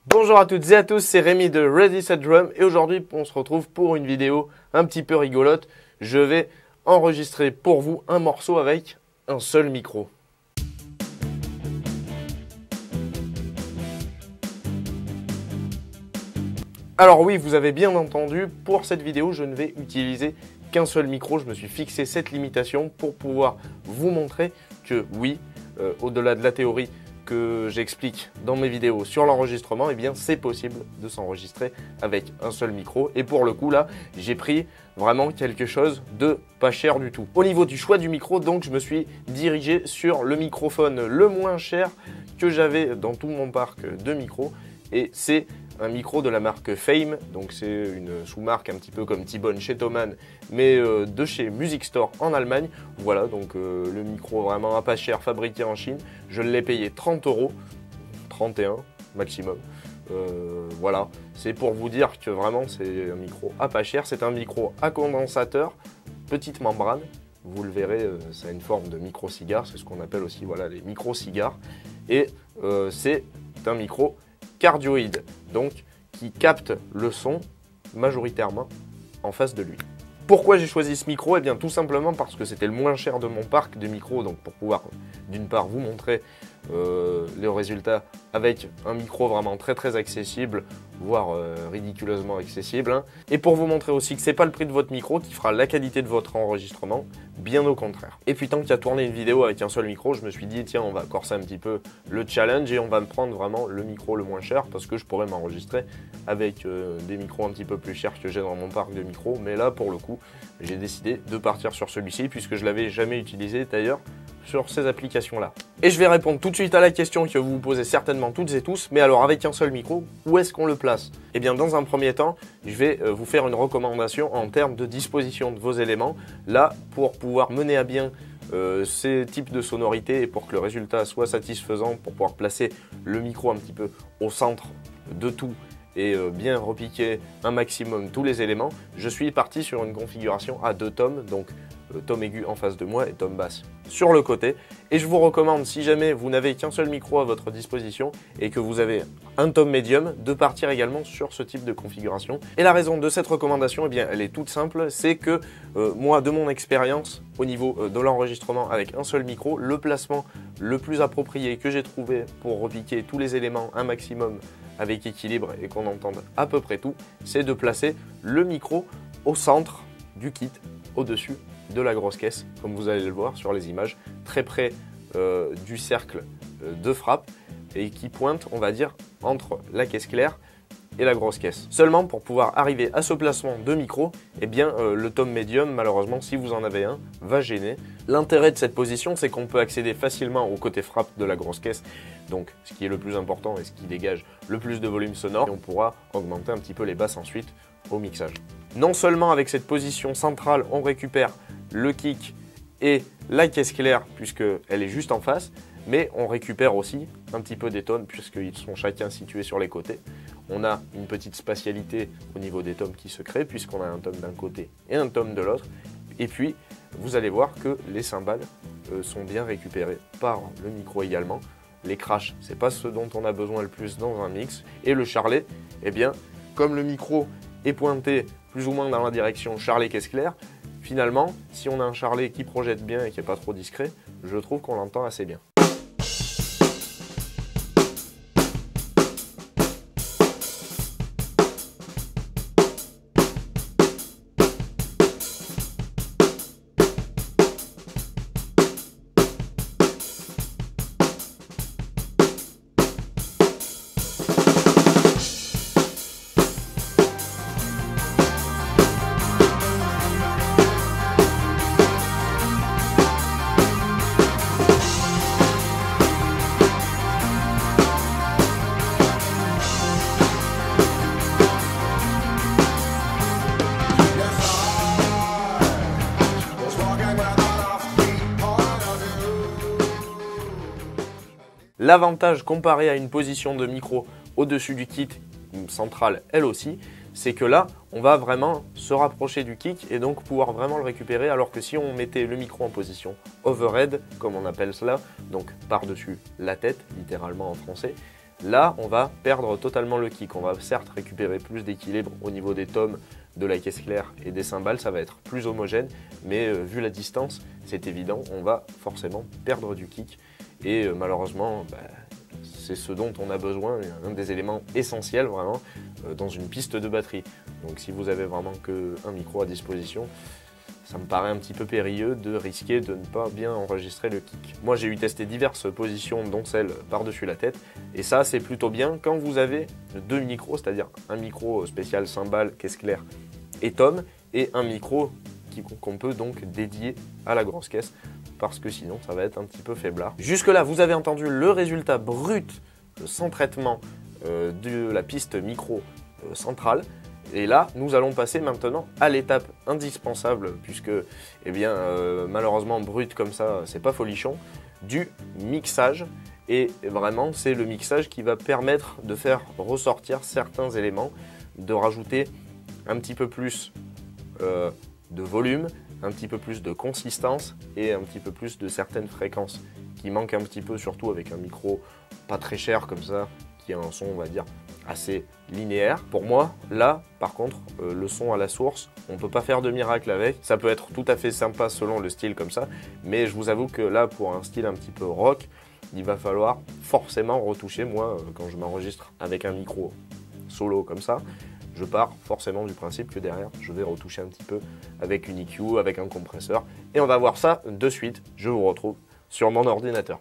Bonjour à toutes et à tous, c'est Rémi de Ready Set Drum et aujourd'hui on se retrouve pour une vidéo un petit peu rigolote. Je vais enregistrer pour vous un morceau avec un seul micro. Alors oui, vous avez bien entendu, pour cette vidéo je ne vais utiliser qu'un seul micro. Je me suis fixé cette limitation pour pouvoir vous montrer que oui, au-delà de la théorie que j'explique dans mes vidéos sur l'enregistrement, eh bien c'est possible de s'enregistrer avec un seul micro. Et pour le coup là, j'ai pris vraiment quelque chose de pas cher du tout. Au niveau du choix du micro, donc je me suis dirigé sur le microphone le moins cher que j'avais dans tout mon parc de micros. Et c'est un micro de la marque Fame, donc c'est une sous-marque un petit peu comme T-Bone chez Thomann, mais de chez Music Store en Allemagne. Voilà, donc le micro vraiment à pas cher, fabriqué en Chine. Je l'ai payé 30 €, 31 maximum. Voilà, c'est pour vous dire que vraiment c'est un micro à pas cher. C'est un micro à condensateur, petite membrane. Vous le verrez, ça a une forme de micro-cigare, c'est ce qu'on appelle aussi voilà, les micro-cigares. Et c'est un micro cardioïde, donc qui capte le son majoritairement en face de lui. Pourquoi j'ai choisi ce micro? Eh bien tout simplement parce que c'était le moins cher de mon parc de micros, donc pour pouvoir d'une part vous montrer les résultats avec un micro vraiment très accessible, voire ridiculeusement accessible, hein. Et pour vous montrer aussi que c'est pas le prix de votre micro qui fera la qualité de votre enregistrement, bien au contraire. Et puis tant qu'il y a tourné une vidéo avec un seul micro, je me suis dit tiens on va corser un petit peu le challenge et on va me prendre vraiment le micro le moins cher parce que je pourrais m'enregistrer avec des micros un petit peu plus chers que j'ai dans mon parc de micros, mais là pour le coup j'ai décidé de partir sur celui-ci puisque je l'avais jamais utilisé d'ailleurs sur ces applications-là. Et je vais répondre tout de suite à la question que vous vous posez certainement toutes et tous, mais alors avec un seul micro, où est-ce qu'on le place? Eh bien dans un premier temps, je vais vous faire une recommandation en termes de disposition de vos éléments. Là, pour pouvoir mener à bien ces types de sonorités et pour que le résultat soit satisfaisant, pour pouvoir placer le micro un petit peu au centre de tout et bien repiquer un maximum tous les éléments, je suis parti sur une configuration à 2 tomes, donc tom aigu en face de moi et tom basse sur le côté. Et je vous recommande, si jamais vous n'avez qu'un seul micro à votre disposition et que vous avez un tom médium, de partir également sur ce type de configuration. Et la raison de cette recommandation, eh bien, elle est toute simple, c'est que moi, de mon expérience au niveau de l'enregistrement avec un seul micro, le placement le plus approprié que j'ai trouvé pour repiquer tous les éléments un maximum avec équilibre et qu'on entende à peu près tout, c'est de placer le micro au centre du kit, au-dessus de la grosse caisse, comme vous allez le voir sur les images, très près du cercle de frappe et qui pointe, on va dire, entre la caisse claire et la grosse caisse. Seulement pour pouvoir arriver à ce placement de micro, eh bien le tom médium, malheureusement, si vous en avez un, va gêner. L'intérêt de cette position, c'est qu'on peut accéder facilement au côté frappe de la grosse caisse, donc ce qui est le plus important et ce qui dégage le plus de volume sonore, et on pourra augmenter un petit peu les basses ensuite au mixage. Non seulement avec cette position centrale, on récupère le kick et la caisse claire puisqu'elle est juste en face, mais on récupère aussi un petit peu des tomes puisqu'ils sont chacun situés sur les côtés. On a une petite spatialité au niveau des tomes qui se crée puisqu'on a un tome d'un côté et un tome de l'autre. Et puis, vous allez voir que les cymbales sont bien récupérées par le micro également. Les crashs, c'est pas ce dont on a besoin le plus dans un mix. Et le charlet, eh bien, comme le micro est pointé plus ou moins dans la direction charlet caisse claire, finalement, si on a un charlet qui projette bien et qui n'est pas trop discret, je trouve qu'on l'entend assez bien. L'avantage comparé à une position de micro au-dessus du kit central elle aussi, c'est que là on va vraiment se rapprocher du kick et donc pouvoir vraiment le récupérer, alors que si on mettait le micro en position overhead, comme on appelle cela, donc par-dessus la tête, littéralement en français, Là, on va perdre totalement le kick. On va certes récupérer plus d'équilibre au niveau des tomes, de la caisse claire et des cymbales, ça va être plus homogène, mais vu la distance, c'est évident, on va forcément perdre du kick. Et malheureusement, c'est ce dont on a besoin, un des éléments essentiels vraiment dans une piste de batterie. Donc si vous avez vraiment qu'un micro à disposition, ça me paraît un petit peu périlleux de risquer de ne pas bien enregistrer le kick. Moi j'ai eu testé diverses positions, dont celle par-dessus la tête, et ça c'est plutôt bien quand vous avez deux micros, c'est-à-dire un micro spécial cymbale, caisse claire et tom, et un micro qu'on peut donc dédier à la grosse caisse, parce que sinon ça va être un petit peu faiblard. Jusque là vous avez entendu le résultat brut sans traitement de la piste micro centrale. Et là, nous allons passer maintenant à l'étape indispensable, puisque malheureusement brut comme ça, c'est pas folichon, du mixage. Et vraiment, c'est le mixage qui va permettre de faire ressortir certains éléments, de rajouter un petit peu plus de volume, un petit peu plus de consistance et un petit peu plus de certaines fréquences qui manquent un petit peu, surtout avec un micro pas très cher comme ça, qui a un son, on va dire, assez linéaire. Pour moi, là, par contre, le son à la source, on ne peut pas faire de miracle avec. Ça peut être tout à fait sympa selon le style comme ça, mais je vous avoue que là, pour un style un petit peu rock, il va falloir forcément retoucher. Moi, quand je m'enregistre avec un micro solo comme ça, je pars forcément du principe que derrière, je vais retoucher un petit peu avec une EQ, avec un compresseur. Et on va voir ça de suite. Je vous retrouve sur mon ordinateur.